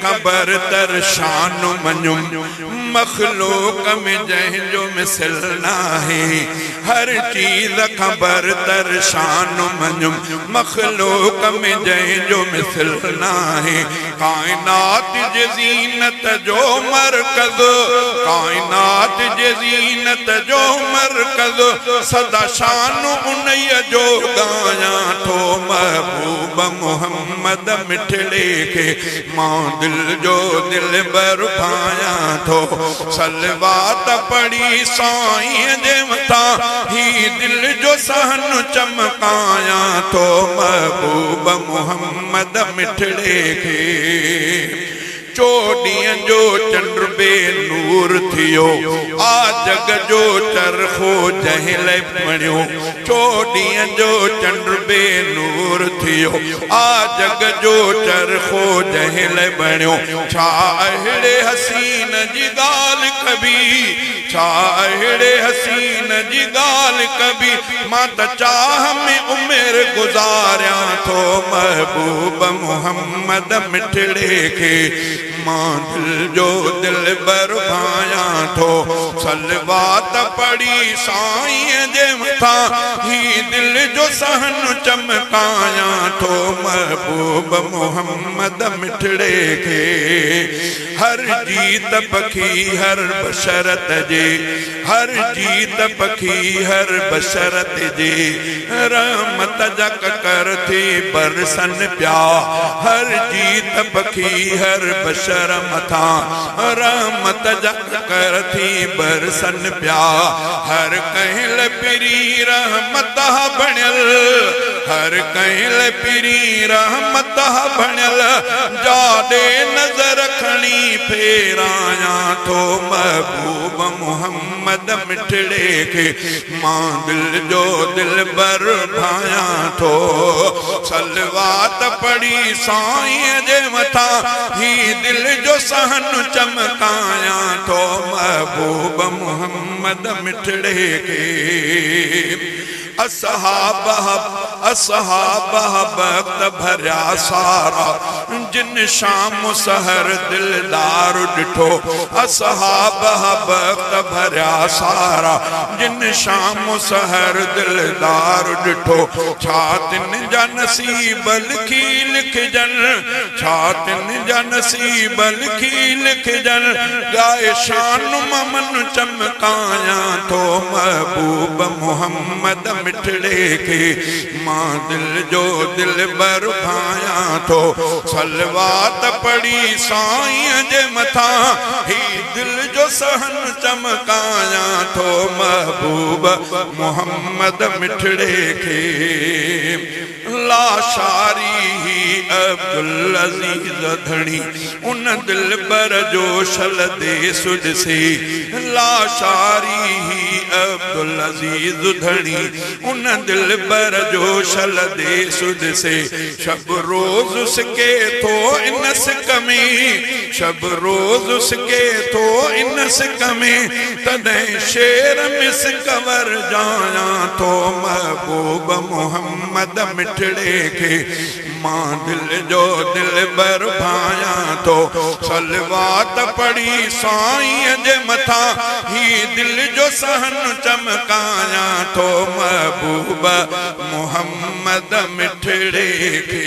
खबर तर शान मनुम मखलूक में जंहिंजो मिसल नाहे हर चीज खबर तर शान मनुम मखलूक में जंहिंजो मिसल नाहे कायनात जे ज़ीनत जो मरकज़ कायनात जे ज़ीनत जो मरकज़ सदा शान उन्हीअ जो गायां थो महबूब मोहम्मद मिठड़े के मां दिल जो दिलबर भायां थो सलवात पढ़ी साईं जे मथां ही दिल जो सहन चमकायां थो महबूब मोहम्मद मिठड़े के चोॾींहं जो चंड बे नूर थियो आ जग जो चरखो जंहिं लाइ बणियो चोॾींहं जो चंड बे नूर थियो आ जग जो चरखो जंहिं लाइ बणियो छा अहिड़े हसीन जी ॻाल्हि कबी छा अहिड़े हसीन जी ॻाल्हि कबी मां त चाह में उमिरि गुज़ारियां थो महबूब मोहम्मद मिठड़े के मां दिल जो दिलबर भायां थो सलवात पढ़ी साईं जे मथां ही दिल जो सहन चमकायां थो महबूब मोहम्मद मिठड़े के हर जीत पखी हर बशरत जे हर जीत पखी हर बशरत जे रहमत जा ककर थी बरसन प्या हर जीत पखी हर बशर मथा रहमत जा ककर थी बरसन प्या हर कहल पिरी रहमत बणियल हर कहल पिरी रहमत बणियल जाॾे नज़र खणी फेरायां थो महबूब मोहम्मद मिठड़े के मां दिल जो दिलबर भायां थो सलवात पढ़ी साईं जे मथां ही दिल जो सहन चमकायां थो महबूब मोहम्मद मिठड़े के असहाब वक्त भरिया सारा जिन शाम सहर दिलदार ॾिठो असहाब वक्त भरिया सारा जिन शाम सहर दिलदार ॾिठो छा तिन जा नसीब लिखी लिखजन छा तिन जा नसीब लिखी लिखजन गाए शान ममन चमकायां थो महबूब मोहम्मद मिठड़े के मां दिल जो दिलबर भायां थो सलवात पढ़ी साईं जे मथां ही दिल जो सहन चमकायां थो महबूब मोहम्मद मिठड़े के लाशारी ही अब्दुल अजीज धणी उन दिलबर जो शल दे सुड से लाशारी ही अब्दुल अजीज धणी उन दिलबर जो शल दे सुद से शब रोज उसके थो इन सिक में शब रोज उसके थो इन सिक में तॾहिं शेर मिस कवर जाया थो महबूब मोहम्मद मिठड़े के मां दिल जो दिलबर भायां थो सलवात पढ़ी साईं जे मथां ही दिल जो सहन चमकायां थो महबूब मोहम्मद मिठड़े के